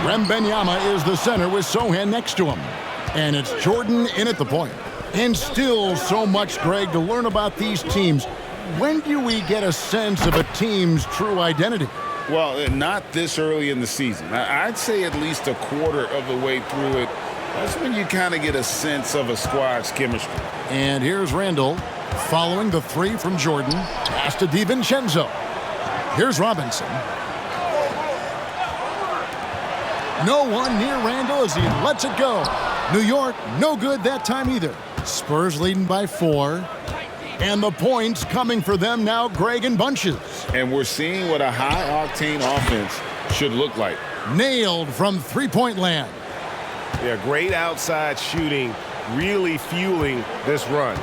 Wembanyama is the center with Sohan next to him. And it's Jordan in at the point. And still so much, Greg, to learn about these teams. When do we get a sense of a team's true identity? Well, not this early in the season. I'd say at least a quarter of the way through it. That's when you kind of get a sense of a squad's chemistry. And here's Randall following the three from Jordan. Pass to DiVincenzo. Here's Robinson. No one near Randall as he lets it go. New York, no good that time either. Spurs leading by 4. And the points coming for them now, Greg, in bunches. And we're seeing what a high-octane offense should look like. Nailed from three-point land. Yeah, great outside shooting, really fueling this run.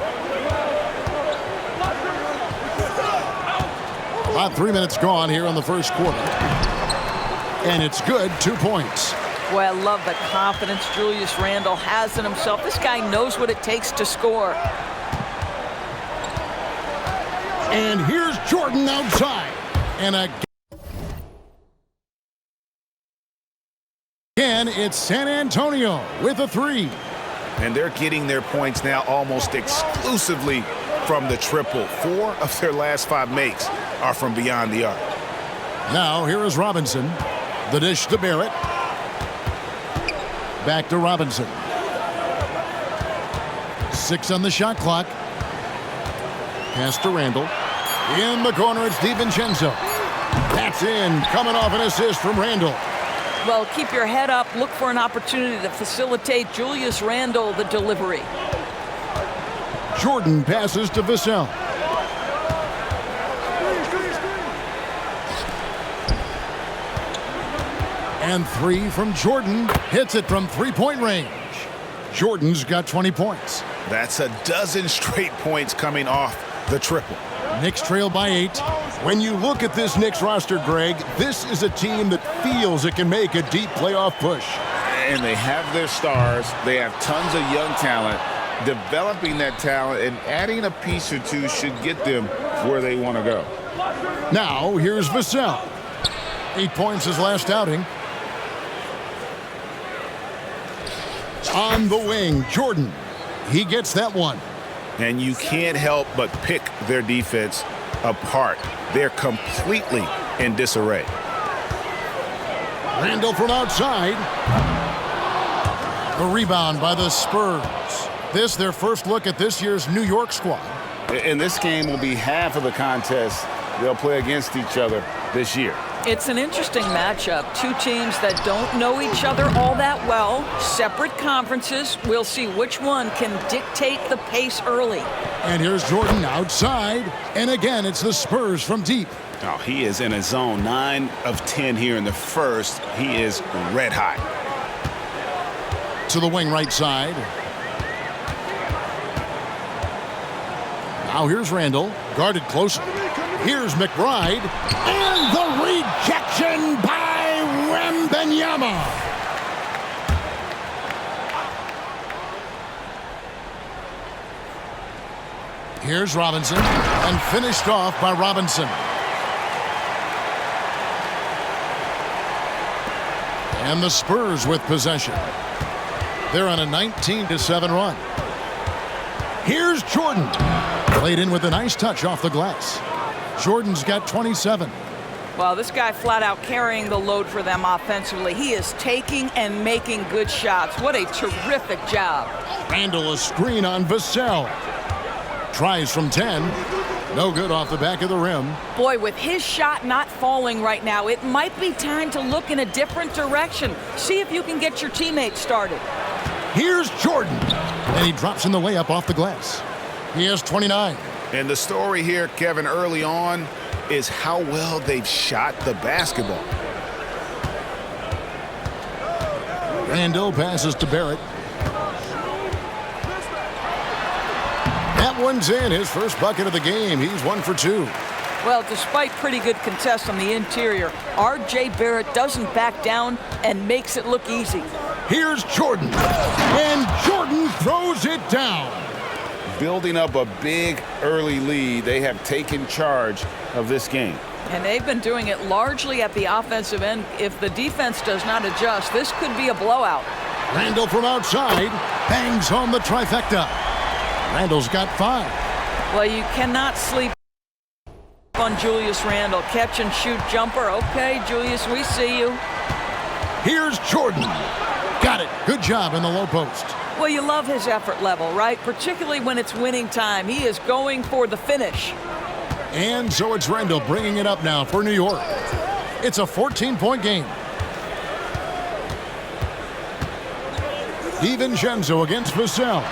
About 3 minutes gone here in the first quarter. And it's good, 2 points. Boy, I love the confidence Julius Randle has in himself. This guy knows what it takes to score. And here's Jordan outside. And again, it's San Antonio with a 3. And they're getting their points now almost exclusively from the triple. 4 of their last 5 makes are from beyond the arc. Now here is Robinson. The dish to Barrett. Back to Robinson. 6 on the shot clock. Pass to Randall. In the corner, it's DiVincenzo. That's in, coming off an assist from Randall. Well, keep your head up. Look for an opportunity to facilitate Julius Randle the delivery. Jordan passes to Vassell. And 3 from Jordan. Hits it from three-point range. Jordan's got 20 points. That's a dozen straight points coming off the triple. Knicks trail by 8. When you look at this Knicks roster, Greg, this is a team that feels it can make a deep playoff push. And they have their stars. They have tons of young talent. Developing that talent and adding a piece or two should get them where they want to go. Now, here's Vassell. 8 points his last outing. On the wing, Jordan. He gets that one. And you can't help but pick their defense apart. They're completely in disarray. Randall from outside. The rebound by the Spurs. This their first look at this year's New York squad. And this game will be half of the contest they'll play against each other this year. It's an interesting matchup. 2 teams that don't know each other all that well. Separate conferences. We'll see which one can dictate the pace early. And here's Jordan outside. And again, it's the Spurs from deep. Oh, he is in a zone. 9 of 10 here in the first. He is red hot. To the wing right side. Now here's Randall. Guarded closely. Here's McBride. And the rejection by Wembanyama. Here's Robinson. And finished off by Robinson. And the Spurs with possession. They're on a 19-7 run. Here's Jordan. Played in with a nice touch off the glass. Jordan's got 27. Well, this guy flat out carrying the load for them offensively. He is taking and making good shots. What a terrific job. Randall a screen on Vassell. Tries from 10. No good off the back of the rim. Boy, with his shot not falling right now, it might be time to look in a different direction. See if you can get your teammates started. Here's Jordan. And he drops in the layup off the glass. He has 29. And the story here, Kevin, early on is how well they've shot the basketball. Randall passes to Barrett. That one's in, his first bucket of the game. He's 1 for 2. Well, despite pretty good contests on the interior, R.J. Barrett doesn't back down and makes it look easy. Here's Jordan. And Jordan throws it down. Building up a big early lead, they have taken charge of this game. And they've been doing it largely at the offensive end. If the defense does not adjust, this could be a blowout. Randall from outside bangs home the trifecta. Randall's got 5. Well, you cannot sleep on Julius Randall. Catch and shoot jumper. Okay, Julius, we see you. Here's Jordan. Got it. Good job in the low post. Well, you love his effort level, right? Particularly when it's winning time. He is going for the finish. And so it's Randall bringing it up now for New York. It's a 14-point game. DiVincenzo against Vassell.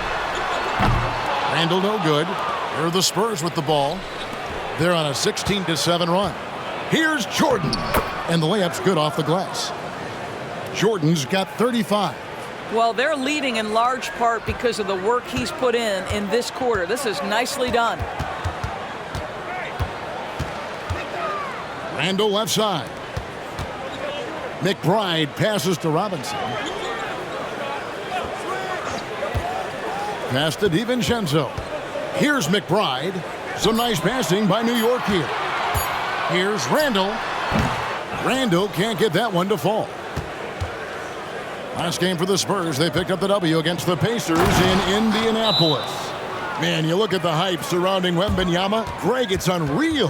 Randall no good. Here are the Spurs with the ball. They're on a 16-7 run. Here's Jordan. And the layup's good off the glass. Jordan's got 35. Well, they're leading in large part because of the work he's put in this quarter. This is nicely done. Randall left side. McBride passes to Robinson. Pass to DiVincenzo. Here's McBride. Some nice passing by New York here. Here's Randall. Randall can't get that one to fall. Last game for the Spurs, they picked up the W against the Pacers in Indianapolis. Man, you look at the hype surrounding Wembanyama. Greg, it's unreal.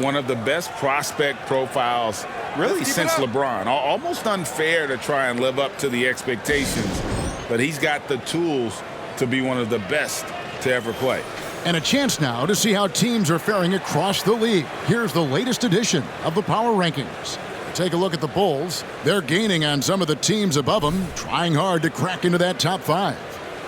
One of the best prospect profiles really since LeBron. Almost unfair to try and live up to the expectations, but he's got the tools to be one of the best to ever play. And a chance now to see how teams are faring across the league. Here's the latest edition of the Power Rankings. Take a look at the Bulls. They're gaining on some of the teams above them, trying hard to crack into that top 5.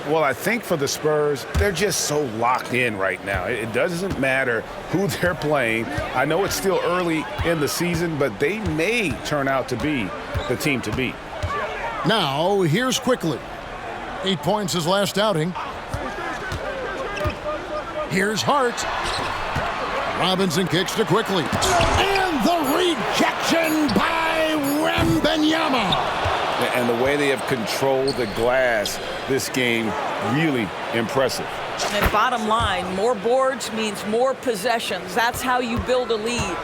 Well, I think for the Spurs, they're just so locked in right now. It doesn't matter who they're playing. I know it's still early in the season, but they may turn out to be the team to beat. Now, here's Quickly. 8 points his last outing. Here's Hart. Robinson kicks to Quickly. And the rejection by Wembanyama. And the way they have controlled the glass this game, really impressive. And bottom line, more boards means more possessions. That's how you build a lead.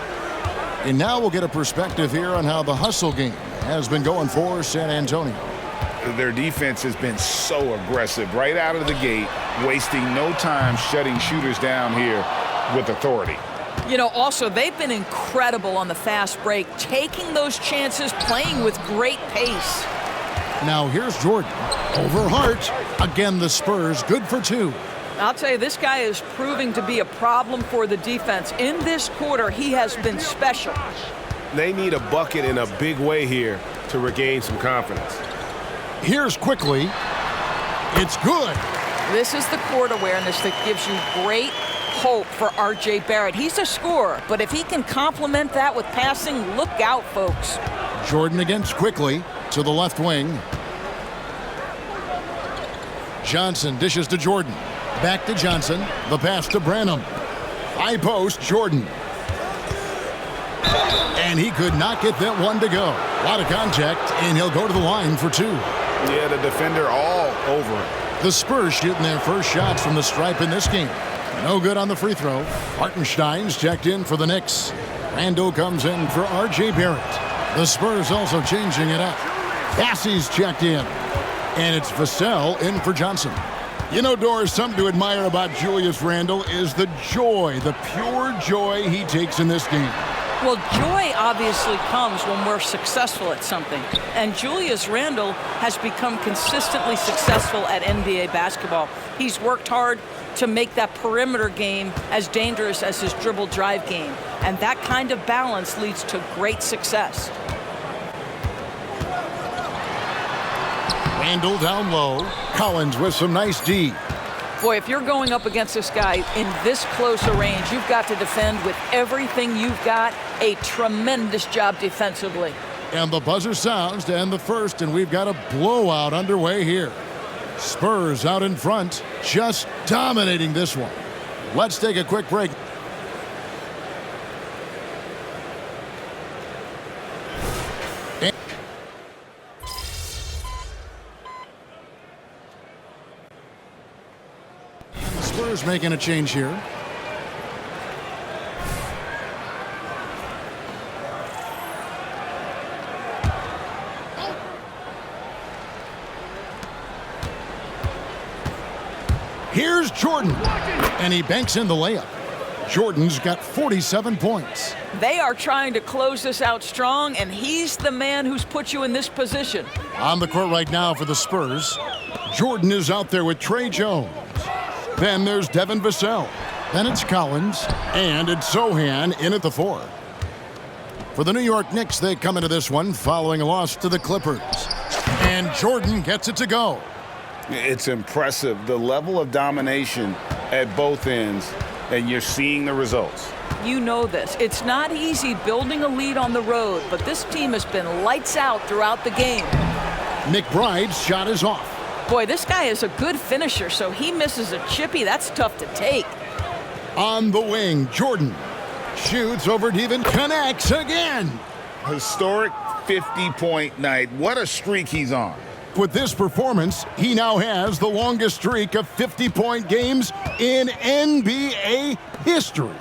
And now we'll get a perspective here on how the hustle game has been going for San Antonio. Their defense has been so aggressive right out of the gate, wasting no time shutting shooters down here with authority. You know, also, they've been incredible on the fast break, taking those chances, playing with great pace. Now here's Jordan over Hart. Again, the Spurs good for 2. I'll tell you, this guy is proving to be a problem for the defense. In this quarter, he has been special. They need a bucket in a big way here to regain some confidence. Here's Quickly. It's good. This is the court awareness that gives you great hope for R.J. Barrett. He's a scorer, but if he can complement that with passing, look out, folks. Jordan against Quickly to the left wing. Johnson dishes to Jordan. Back to Johnson. The pass to Branham. High post, Jordan. And he could not get that one to go. A lot of contact, and he'll go to the line for 2. Yeah, the defender all over him. The Spurs shooting their first shots from the stripe in this game. No good on the free throw. Hartenstein's checked in for the Knicks. Randall comes in for R.J. Barrett. The Spurs also changing it up. Bassey's checked in. And it's Vassell in for Johnson. You know, Doris, something to admire about Julius Randall is the joy, the pure joy he takes in this game. Well, joy obviously comes when we're successful at something. And Julius Randall has become consistently successful at NBA basketball. He's worked hard to make that perimeter game as dangerous as his dribble drive game. And that kind of balance leads to great success. Randall down low. Collins with some nice D. Boy, if you're going up against this guy in this close a range, you've got to defend with everything you've got. A tremendous job defensively. And the buzzer sounds to end the first, and we've got a blowout underway here. Spurs out in front, just dominating this one. Let's take a quick break. Spurs making a change here. Here's Jordan, and he banks in the layup. Jordan's got 47 points. They are trying to close this out strong, and he's the man who's put you in this position. On the court right now for the Spurs, Jordan is out there with Trey Jones. Then there's Devin Vassell. Then it's Collins, and it's Sohan in at the 4. For the New York Knicks, they come into this one following a loss to the Clippers. And Jordan gets it to go. It's impressive, the level of domination at both ends, and you're seeing the results. You know this. It's not easy building a lead on the road, but this team has been lights out throughout the game. McBride's shot is off. Boy, this guy is a good finisher, so he misses a chippy. That's tough to take. On the wing, Jordan shoots over Devin, connects again. Historic 50-point night. What a streak he's on. With this performance, he now has the longest streak of 50-point games in NBA history.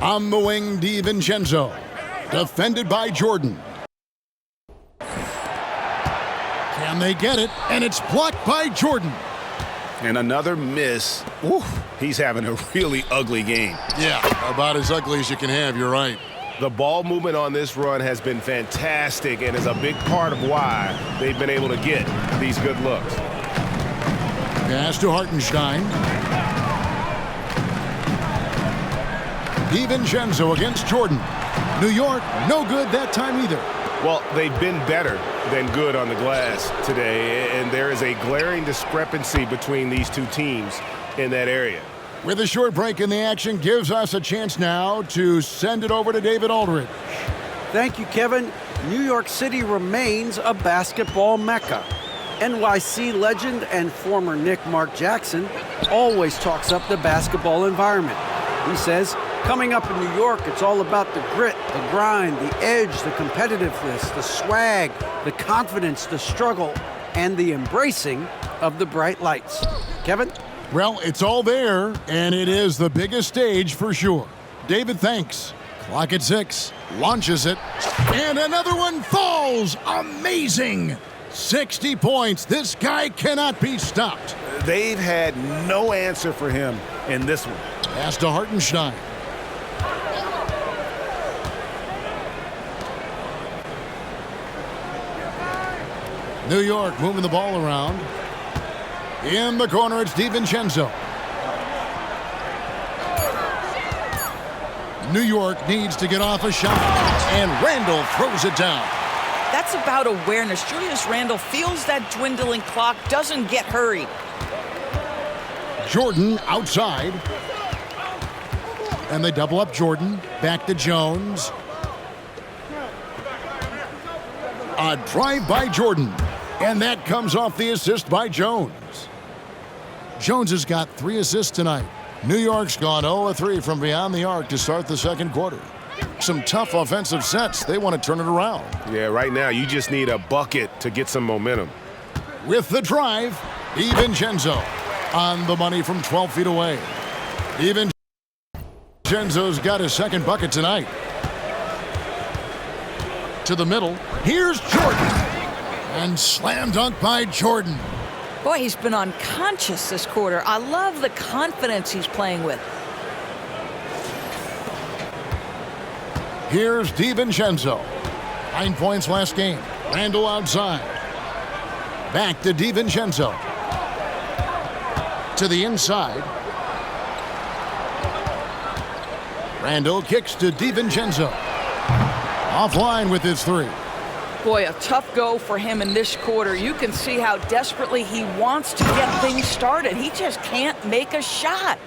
On the wing, DiVincenzo, defended by Jordan. Can they get it? And it's blocked by Jordan. And another miss. Ooh, he's having a really ugly game. Yeah, about as ugly as you can have, you're right. The ball movement on this run has been fantastic and is a big part of why they've been able to get these good looks. Pass to Hartenstein. DiVincenzo against Jordan. New York, no good that time either. Well, they've been better than good on the glass today, and there is a glaring discrepancy between these two teams in that area. With a short break in the action, gives us a chance now to send it over to David Aldridge. Thank you, Kevin. New York City remains a basketball mecca. NYC legend and former Knick Mark Jackson always talks up the basketball environment. He says, coming up in New York, it's all about the grit, the grind, the edge, the competitiveness, the swag, the confidence, the struggle, and the embracing of the bright lights. Kevin? Well, it's all there, and it is the biggest stage for sure. David, thanks. Clock at 6, launches it, and another one falls. Amazing! 60 points. This guy cannot be stopped. They've had no answer for him in this one. Pass to Hartenstein. New York moving the ball around. In the corner, it's DiVincenzo. New York needs to get off a shot, and Randle throws it down. That's about awareness. Julius Randle feels that dwindling clock, doesn't get hurried. Jordan outside. And they double up Jordan. Back to Jones. A drive by Jordan. And that comes off the assist by Jones. Jones has got 3 assists tonight. New York's gone 0-3 from beyond the arc to start the second quarter. Some tough offensive sets. They want to turn it around. Yeah, right now you just need a bucket to get some momentum. With the drive, DiVincenzo on the money from 12 feet away. DiVincenzo's got his second bucket tonight. To the middle. Here's Jordan. And slam dunk by Jordan. Boy, he's been unconscious this quarter. I love the confidence he's playing with. Here's DiVincenzo. 9 points last game. Randle outside. Back to DiVincenzo. To the inside. Randle kicks to DiVincenzo. Offline with his 3. Boy, a tough go for him in this quarter. You can see how desperately he wants to get things started. He just can't make a shot.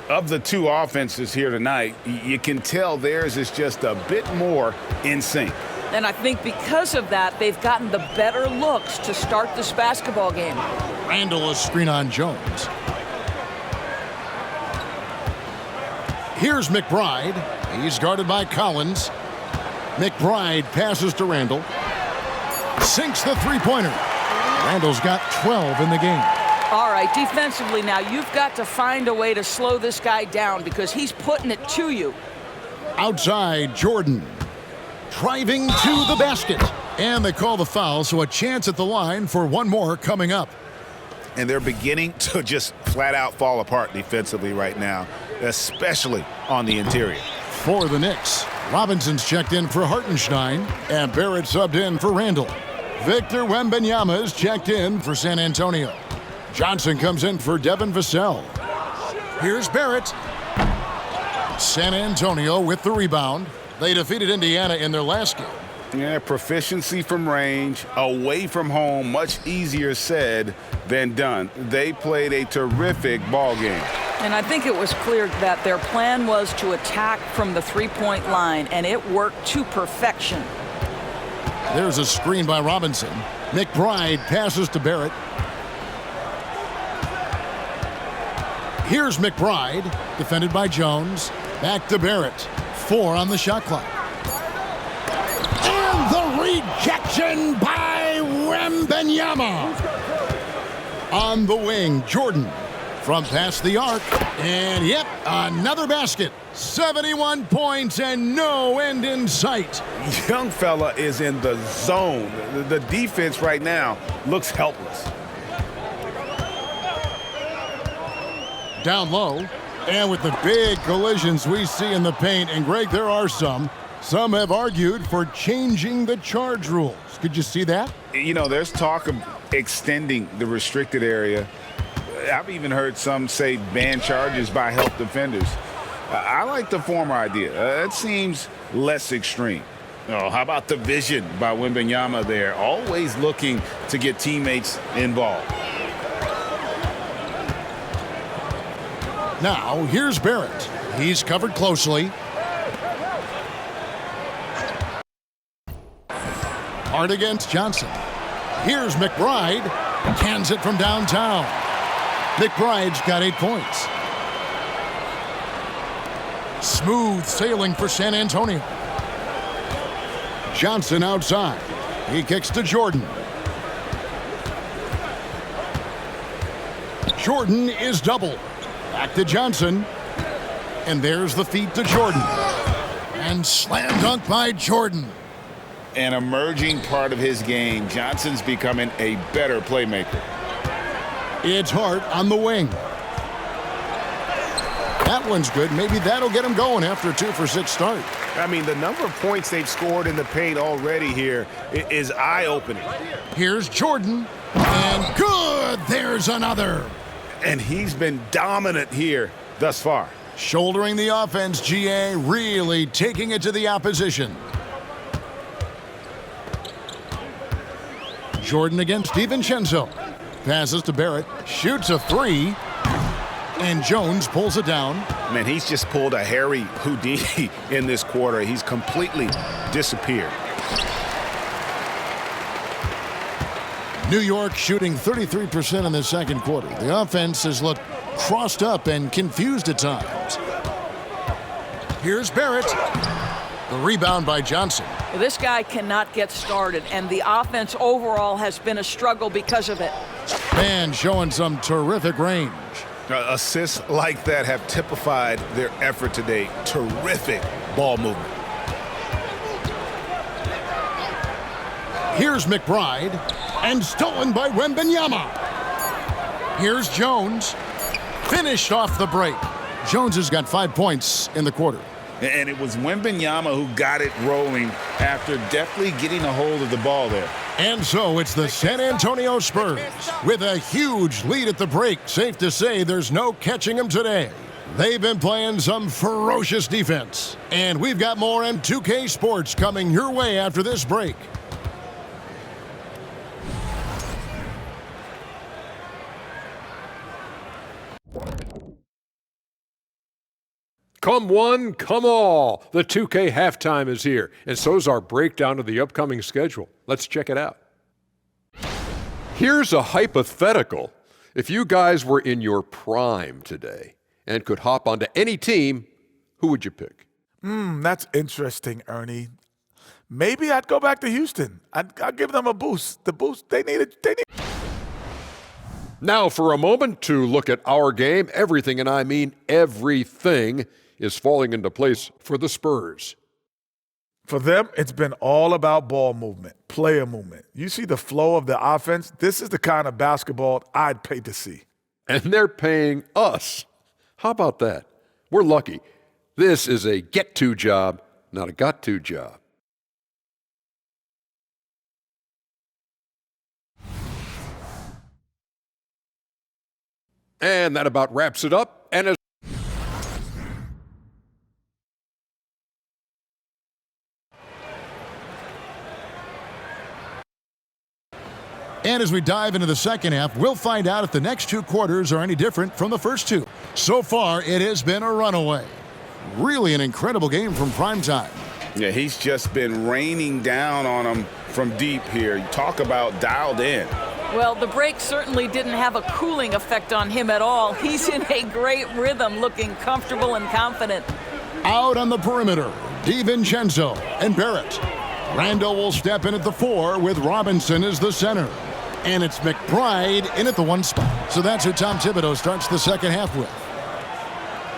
Of the 2 offenses here tonight, you can tell theirs is just a bit more in sync. And I think because of that, they've gotten the better looks to start this basketball game. Randle a screen on Jones. Here's McBride. He's guarded by Collins. McBride passes to Randle. Sinks the three-pointer. Randle's got 12 in the game. All right, defensively now, you've got to find a way to slow this guy down because he's putting it to you. Outside, Jordan. Driving to the basket. And they call the foul, so a chance at the line for one more coming up. and they're beginning to just flat out fall apart defensively right now, especially on the interior. For the Knicks, Robinson's checked in for Hartenstein, and Barrett subbed in for Randall. Victor Wembanyama is checked in for San Antonio. Johnson comes in for Devin Vassell. Here's Barrett. San Antonio with the rebound. They defeated Indiana in their last game. Yeah, proficiency from range, away from home, much easier said than done. They played a terrific ball game. And I think it was clear that their plan was to attack from the three-point line, and it worked to perfection. There's a screen by Robinson. McBride passes to Barrett. Here's McBride, defended by Jones. Back to Barrett. 4 on the shot clock. And the rejection by Wembanyama. On the wing, Jordan. From past the arc. And yep, another basket. 71 points and no end in sight. Young fella is in the zone. The defense right now looks helpless. Down low, and with the big collisions we see in the paint, and Greg, there are some have argued for changing the charge rules. Could you see that? You know, there's talk of extending the restricted area. I've even heard some say ban charges by help defenders. I like the former idea. It seems less extreme. Oh, how about the vision by Wembanyama there? Always looking to get teammates involved. Now, here's Barrett. He's covered closely. Hard against Johnson. Here's McBride. Cans it from downtown. McBride's got 8 points. Smooth sailing for San Antonio. Johnson outside. He kicks to Jordan. Jordan is doubled. Back to Johnson. And there's the feed to Jordan. And slam dunk by Jordan. An emerging part of his game. Johnson's becoming a better playmaker. It's Hart on the wing. That one's good. Maybe that'll get him going after a 2-for-6 start. I mean, the number of points they've scored in the paint already here is eye-opening. Here's Jordan. And good. There's another. And he's been dominant here thus far. Shouldering the offense, GA, really taking it to the opposition. Jordan against DiVincenzo. Passes to Barrett. Shoots a 3. And Jones pulls it down. Man, he's just pulled a Harry Houdini in this quarter. He's completely disappeared. New York shooting 33% in the second quarter. The offense has looked crossed up and confused at times. Here's Barrett. The rebound by Johnson. This guy cannot get started, and the offense overall has been a struggle because of it. And showing some terrific range. Assists like that have typified their effort today. Terrific ball movement. Here's McBride. And stolen by Wembanyama. Here's Jones. Finished off the break. Jones has got 5 points in the quarter. And it was Wembanyama who got it rolling after deftly getting a hold of the ball there. And so it's the San Antonio Spurs with a huge lead at the break. Safe to say there's no catching them today. They've been playing some ferocious defense. And we've got more M2K Sports coming your way after this break. Come one, come all. The 2K halftime is here, and so's our breakdown of the upcoming schedule. Let's check it out. Here's a hypothetical. If you guys were in your prime today and could hop onto any team, who would you pick? That's interesting, Ernie. Maybe I'd go back to Houston. I'd give them a boost. The boost they needed. Now for a moment to look at our game. Everything, and I mean everything, is falling into place for the Spurs. For them, it's been all about ball movement, player movement. You see the flow of the offense? This is the kind of basketball I'd pay to see. And they're paying us. How about that? We're lucky. This is a get-to job, not a got-to job. And that about wraps it up. And as we dive into the second half, we'll find out if the next two quarters are any different from the first two. So far, it has been a runaway. Really an incredible game from primetime. Yeah, he's just been raining down on them from deep here. You talk about dialed in. Well, the break certainly didn't have a cooling effect on him at all. He's in a great rhythm, looking comfortable and confident. Out on the perimeter, DiVincenzo and Barrett. Randall will step in at the 4 with Robinson as the center. And it's McBride in at the 1 spot. So that's who Tom Thibodeau starts the second half with.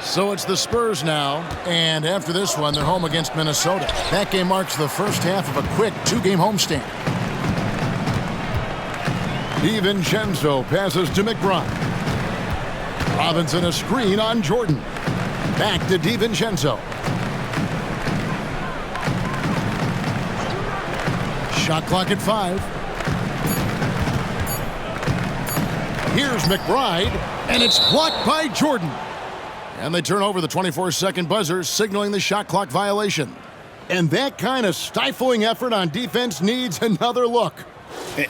So it's the Spurs now, and after this one, they're home against Minnesota. That game marks the first half of a quick 2-game homestand. DiVincenzo passes to McBride. Robinson a screen on Jordan. Back to DiVincenzo. Shot clock at 5. Here's McBride, and it's blocked by Jordan. And they turn over the 24-second buzzer, signaling the shot clock violation. And that kind of stifling effort on defense needs another look.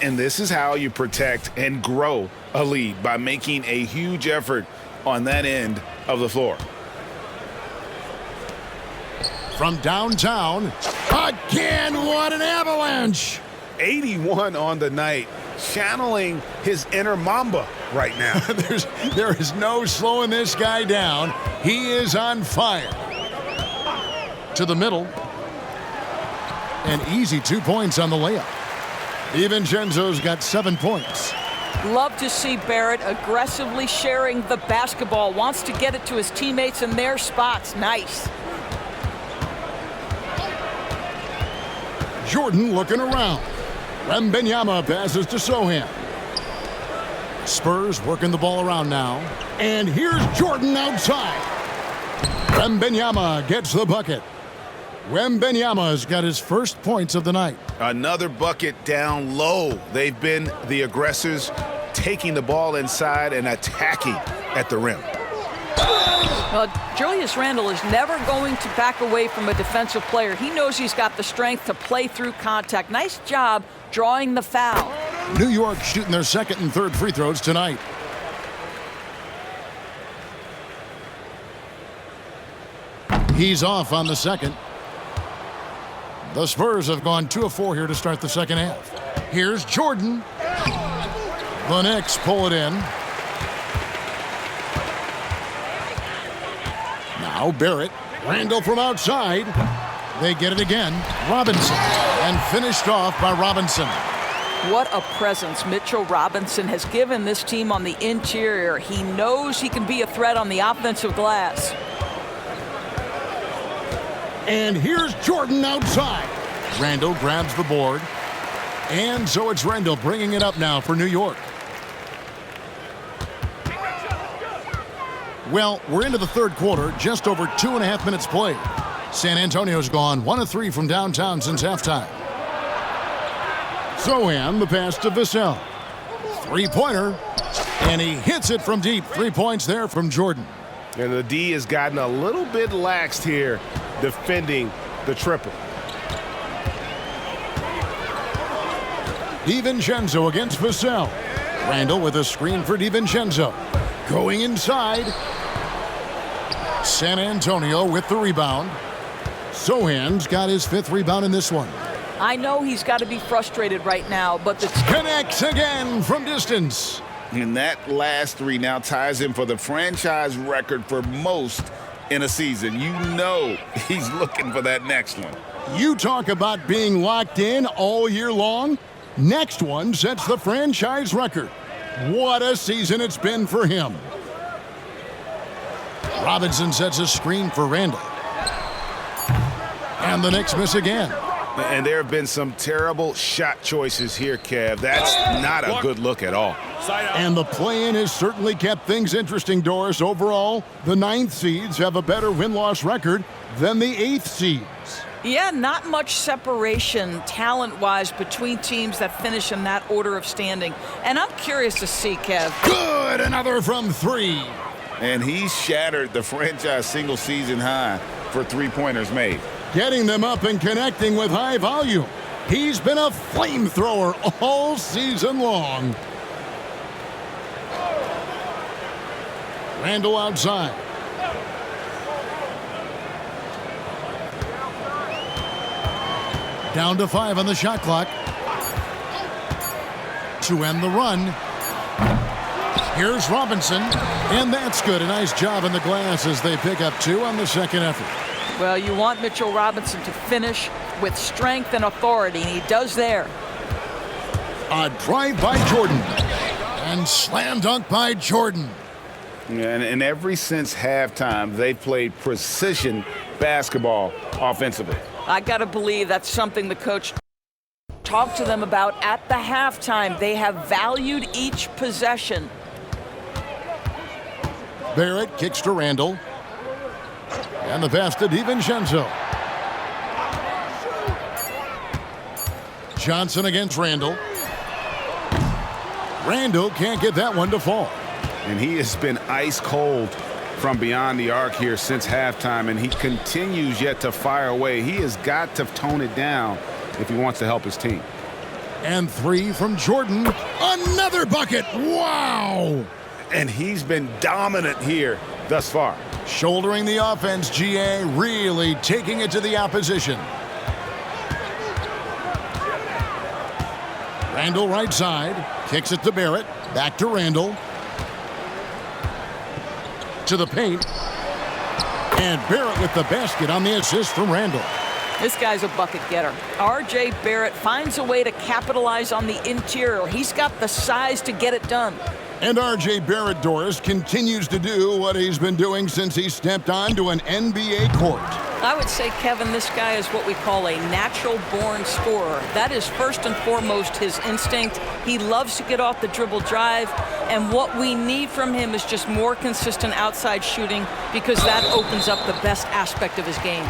And this is how you protect and grow a lead, by making a huge effort on that end of the floor. From downtown, again, what an avalanche! 81 on the night, channeling his inner Mamba right now. There is no slowing this guy down. He is on fire. To the middle. An easy 2 points on the layup. DiVincenzo's got 7 points. Love to see Barrett aggressively sharing the basketball. Wants to get it to his teammates in their spots. Nice. Jordan looking around. Wembanyama passes to Sohan. Spurs working the ball around now. And here's Jordan outside. Wembanyama gets the bucket. Wembanyama's got his first points of the night. Another bucket down low. They've been the aggressors, taking the ball inside and attacking at the rim. Well, Julius Randle is never going to back away from a defensive player. He knows he's got the strength to play through contact. Nice job drawing the foul. New York shooting their second and third free throws tonight. He's off on the second. The Spurs have gone 2 of 4 here to start the second half. Here's Jordan. The Knicks pull it in. Now Barrett. Randall from outside. They get it again. Robinson. And finished off by Robinson. What a presence Mitchell Robinson has given this team on the interior. He knows he can be a threat on the offensive glass. And here's Jordan outside. Randall grabs the board. And so it's Randall bringing it up now for New York. Well, we're into the third quarter, just over 2.5 minutes played. San Antonio's gone 1 of 3 from downtown since halftime. Sohan, the pass to Vassell. Three-pointer, and he hits it from deep. 3 points there from Jordan. And the D has gotten a little bit laxed here defending the triple. DiVincenzo against Vassell. Randall with a screen for DiVincenzo. Going inside. San Antonio with the rebound. Sohan's got his 5th rebound in this one. I know he's got to be frustrated right now, but the Connects again from distance. And that last 3 now ties him for the franchise record for most in a season. You know he's looking for that next one. You talk about being locked in all year long. Next one sets the franchise record. What a season it's been for him. Robinson sets a screen for Randall. And the Knicks miss again. And there have been some terrible shot choices here, Kev. That's not a good look at all. And the play-in has certainly kept things interesting, Doris. Overall, the 9th seeds have a better win-loss record than the 8th seeds. Yeah, not much separation talent-wise between teams that finish in that order of standing. And I'm curious to see, Kev. Good, another from 3. And he shattered the franchise single-season high for three-pointers made. Getting them up and connecting with high volume. He's been a flamethrower all season long. Randall outside. Down to 5 on the shot clock. To end the run. Here's Robinson, and that's good. A nice job in the glass as they pick up 2 on the second effort. Well, you want Mitchell Robinson to finish with strength and authority, and he does there. A drive by Jordan, and slam dunk by Jordan. And ever since halftime, they've played precision basketball offensively. I got to believe that's something the coach talked to them about at the halftime. They have valued each possession. Barrett kicks to Randall. And the pass to DiVincenzo. Johnson against Randall. Randall can't get that one to fall. And he has been ice cold from beyond the arc here since halftime, and he continues yet to fire away. He has got to tone it down if he wants to help his team. And 3 from Jordan. Another bucket. Wow! And he's been dominant here thus far. Shouldering the offense, GA really taking it to the opposition. Randall right side, kicks it to Barrett, back to Randall. To the paint. And Barrett with the basket on the assist from Randall. This guy's a bucket getter. R.J. Barrett finds a way to capitalize on the interior. He's got the size to get it done. And R.J. Barrett, Doris, continues to do what he's been doing since he stepped onto an NBA court. I would say, Kevin, this guy is what we call a natural-born scorer. That is first and foremost his instinct. He loves to get off the dribble drive, and what we need from him is just more consistent outside shooting, because that opens up the best aspect of his game.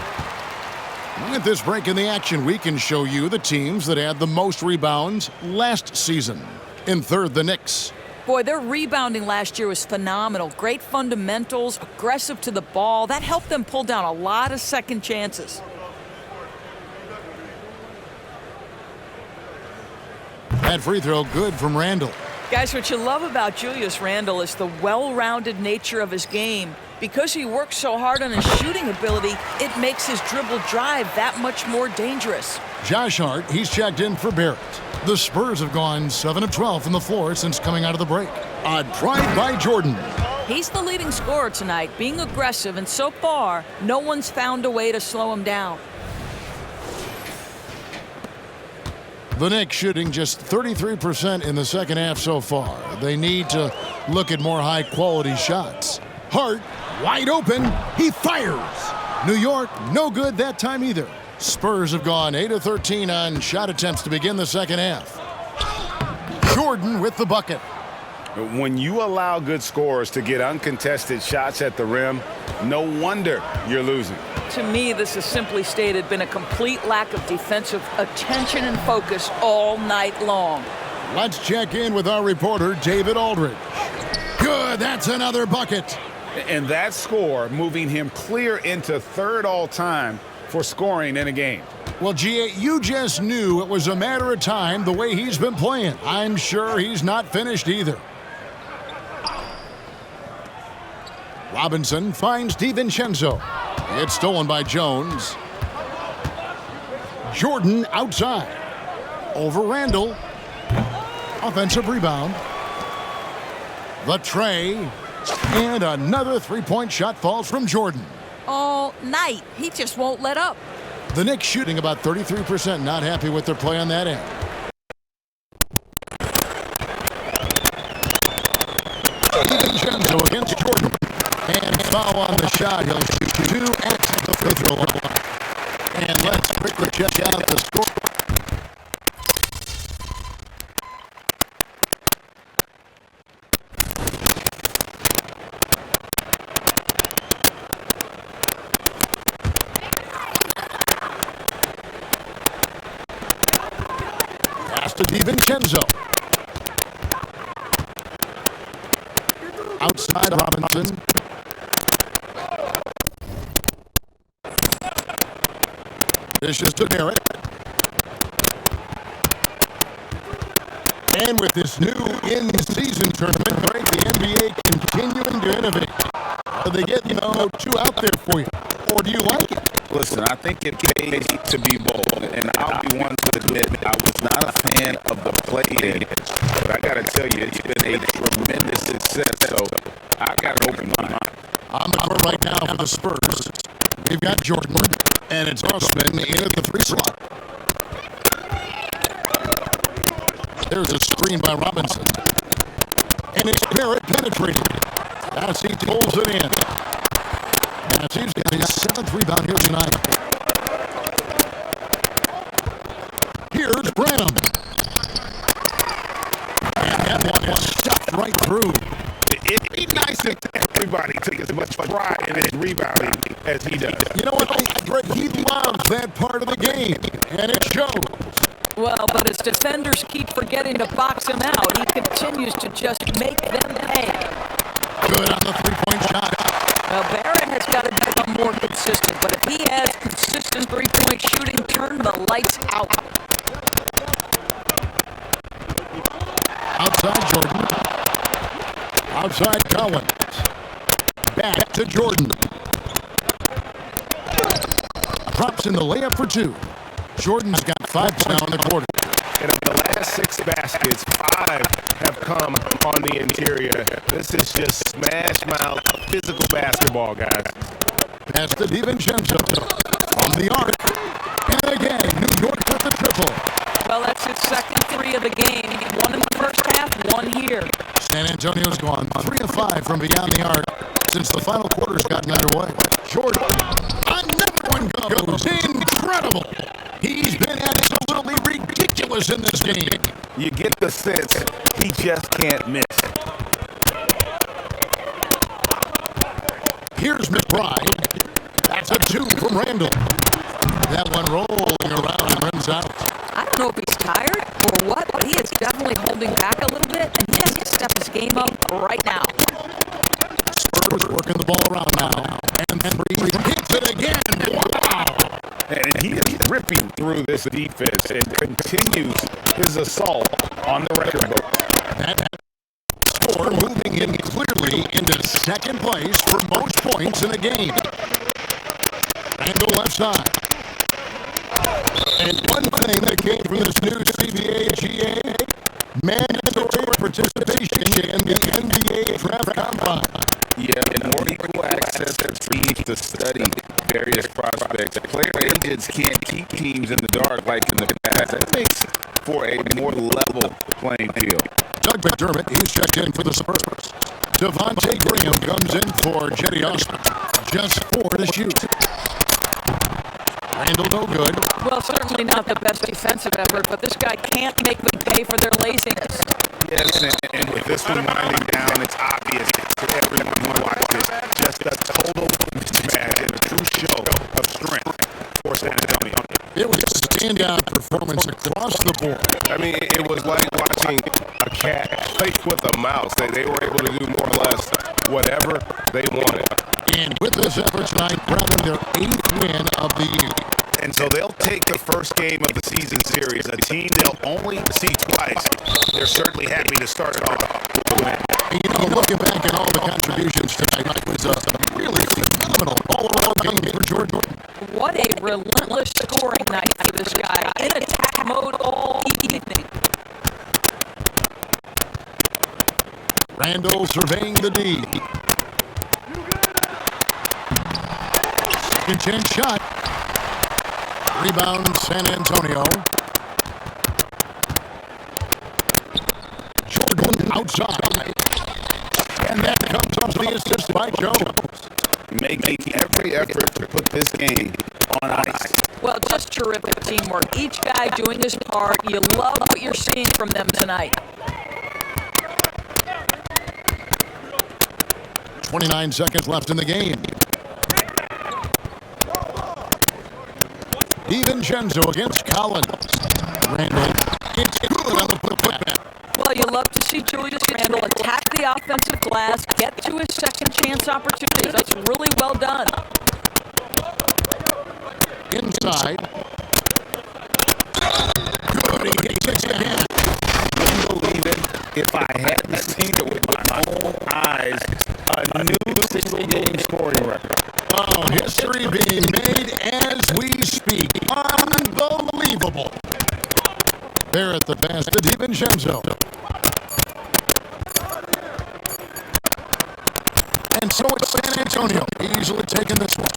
At this break in the action, we can show you the teams that had the most rebounds last season. In third, the Knicks. Boy, their rebounding last year was phenomenal. Great fundamentals, aggressive to the ball. That helped them pull down a lot of second chances. That free throw good from Randall. Guys, what you love about Julius Randle is the well-rounded nature of his game. Because he works so hard on his shooting ability, it makes his dribble drive that much more dangerous. Josh Hart, he's checked in for Barrett. The Spurs have gone 7 of 12 from the floor since coming out of the break. A drive by Jordan. He's the leading scorer tonight, being aggressive, and so far, no one's found a way to slow him down. The Knicks shooting just 33% in the second half so far. They need to look at more high-quality shots. Hart, wide open, he fires. New York, no good that time either. Spurs have gone 8 of 13 on shot attempts to begin the second half. Jordan with the bucket. When you allow good scorers to get uncontested shots at the rim, no wonder you're losing. To me, this has simply stated been a complete lack of defensive attention and focus all night long. Let's check in with our reporter, David Aldridge. Good, that's another bucket. And that score moving him clear into third all-time for scoring in a game. Well, GA, you just knew it was a matter of time the way he's been playing. I'm sure he's not finished either. Robinson finds DiVincenzo. It's stolen by Jones. Jordan outside. Over Randall. Offensive rebound. The tray. And another three-point shot falls from Jordan. All night. He just won't let up. The Knicks shooting about 33%. Not happy with their play on that end. DiVincenzo against Jordan. And foul on the shot. He'll shoot 2 at the free throw line. And let's quickly check out the score. Pass to DiVincenzo. Outside Robinson. Dishes to Barrett. And with this new in-season tournament, right, the NBA continuing to innovate. Do they get, two out there for you? Or do you like it? Listen, I think it pays to be bold, and I'll be one to admit I was not a fan of the play-in, but I got to tell you, it's been a tremendous success, so I got an open mind. On the court right now for the Spurs, we've got Jordan, and it's Osman in at the 3 slot. There's a screen by Robinson, and it's Barrett penetrating. As he pulls it in. As he's got his 7th rebound here tonight. Here's Branham. And that one is stuffed right through. It'd be nice if everybody took as much pride in his rebounding as he does. You know what, Greg? He loves that part of the game, and it shows. Well, but his defenders keep forgetting to box him out. He continues to just make them pay. Good on the three-point shot. Now, Barrett has got to become more consistent, but if he has consistent three-point shooting, turn the lights out. Outside Jordan. Outside Collins. Back to Jordan. Drops in the layup for 2. Jordan's got 5 now in the quarter. And of the last 6 baskets, 5 have come on the interior. This is just smash mouth physical basketball, guys. Pass to DiVincenzo from the arc. And again, New York with the triple. Well, that's his second 3 of the game. 1 in the first half, 1 here. San Antonio's gone 3 of 5 from beyond the arc since the final quarter's gotten underway. Jordan, another one goes. Incredible. He's been absolutely ridiculous in this game. You get the sense he just can't miss. Here's McBride. That's a 2 from Randall. That one rolling around and runs out. I don't know if he's tired or what, but he is definitely holding back a little bit, and he has to step his game up right now. Spurs working the ball around now. And then hits it again. Wow. And he is ripping through this defense and continues his assault on the record book. That score moving him clearly into second place for most points in a game. And the left side. And one thing that came from this new CBA-GA, mandatory participation in the NBA draft combine. Yeah, more equal access to teams to study various prospects. Player agents can't keep teams in the dark like in the past. That makes for a more level playing field. Doug McDermott, he's checked in for the Spurs. Devontae Graham comes in for Jetty Osman. Just 4 to shoot. Randall no good. Well, certainly not the best defensive effort, but this guy can't make them pay for their laziness. Yes, and with this one winding down, it's obvious to everyone who watches just a total mismatch and a true show of strength for San Antonio. It was a standout performance across the board. I mean, it was like watching a cat fight with a mouse. They were able to do more or less whatever they wanted. And with this effort tonight, grabbing their 8th win of the year. And so they'll take the first game of the season series, a team they'll only see twice. They're certainly happy to start it off with a win. You know, looking back at all the contributions tonight, it was a really phenomenal all-around game for Jordan. What a relentless scoring night for this guy. In attack mode all evening. Randall surveying the D. Second chance shot. Rebound, San Antonio. Jordan outside. And that comes off the assist by Jones. Making every effort to put this game on ice. Well, terrific teamwork. Each guy doing his part. You love what you're seeing from them tonight. 29 seconds left in the game. DiVincenzo against Collins. Randall, it's good on the putback. Well, you love to see Julius Randle attack the offensive glass, get to his second chance opportunities. That's really well done. Inside. Good, he kicks again. Believe it, if I hadn't seen it with my own eyes, a new single-game scoring record. Oh, history being made as we speak. Unbelievable. There at the pass to DiVincenzo. And so it's San Antonio easily taking this one.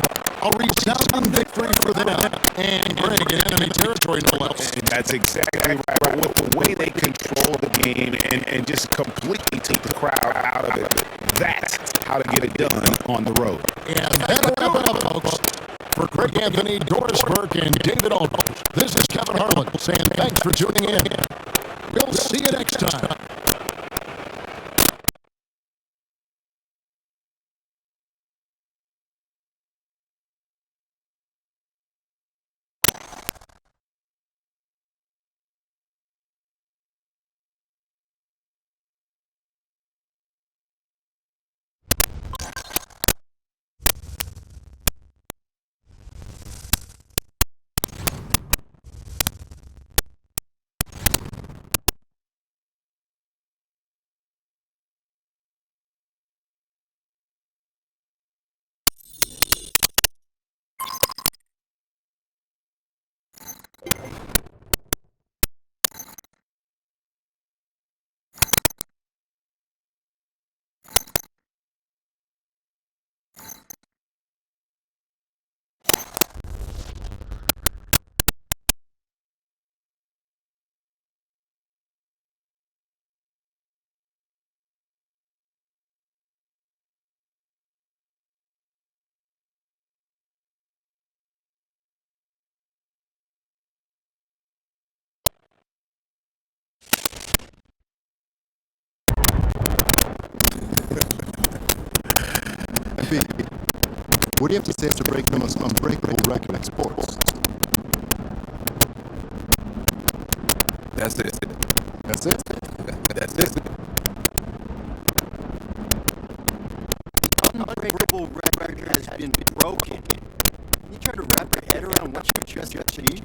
A resounding victory for them. And Greg in enemy territory, no less. And that's exactly right. With the way they control the game and just completely take the crowd out of it. That's how to get it done on the road. And that'll wrap it up, folks. For Craig Anthony, Doris Burke, and David Aldridge, this is Kevin Harlan saying thanks for tuning in. We'll see you next time. What do you have to say to break the most unbreakable record in sports? That's it. That's it? That's it. Unbreakable record has been broken. Can you try to wrap your head around what you just achieved?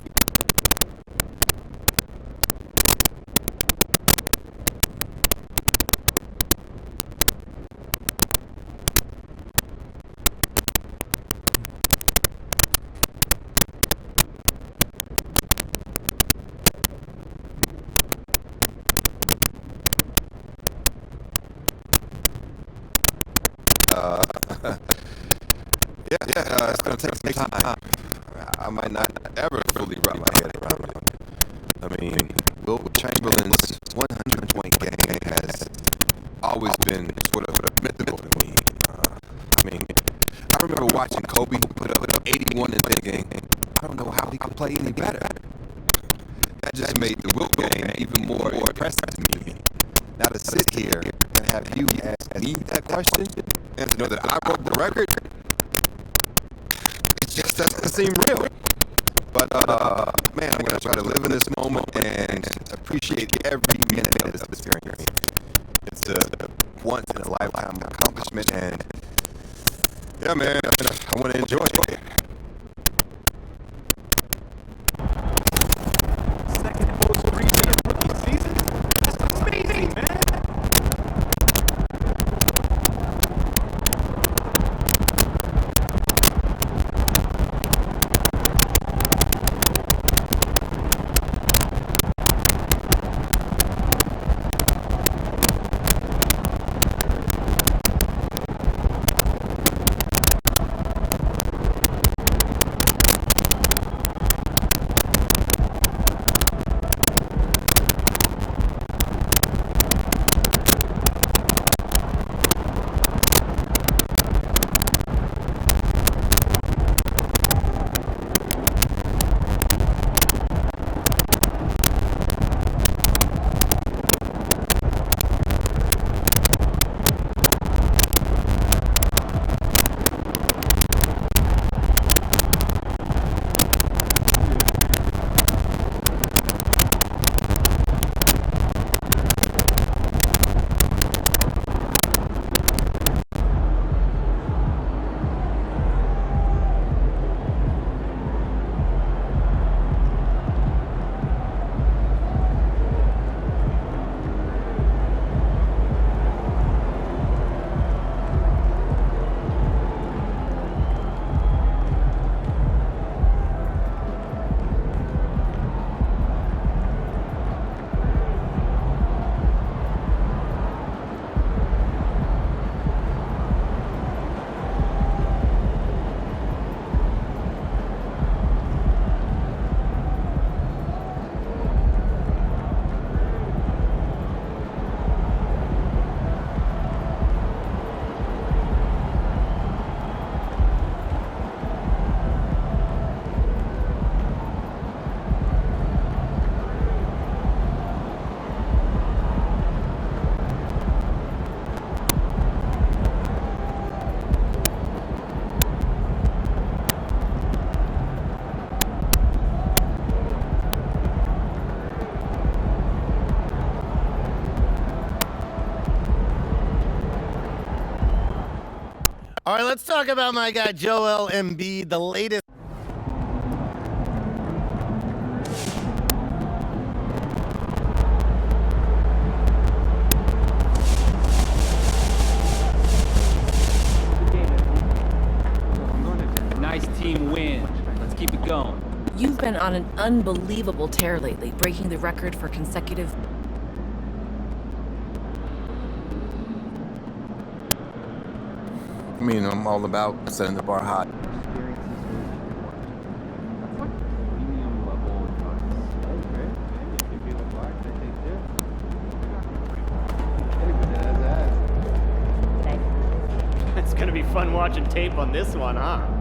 It's going to take time. I might not ever fully wrap my head around it. I mean, Wilt Chamberlain's 100-point game has always been sort of mythical to me. I mean, I remember watching Kobe put up 81 and thinking, I don't know how he could play any better. That just made the Wilt game even more impressive to me. Now to sit here and have you ask me that question and to know that I broke the record, it just doesn't seem real. But, man, I'm going to try to live in this moment and appreciate every minute of this experience. It's a once-in-a-lifetime accomplishment, and, yeah, man, I want to enjoy it. Second most reach in a rookie season? That's amazing, man. All right, let's talk about my guy Joel Embiid, the latest. Nice team win. Let's keep it going. You've been on an unbelievable tear lately, breaking the record for consecutive... I mean, I'm all about setting the bar high. It's gonna be fun watching tape on this one, huh?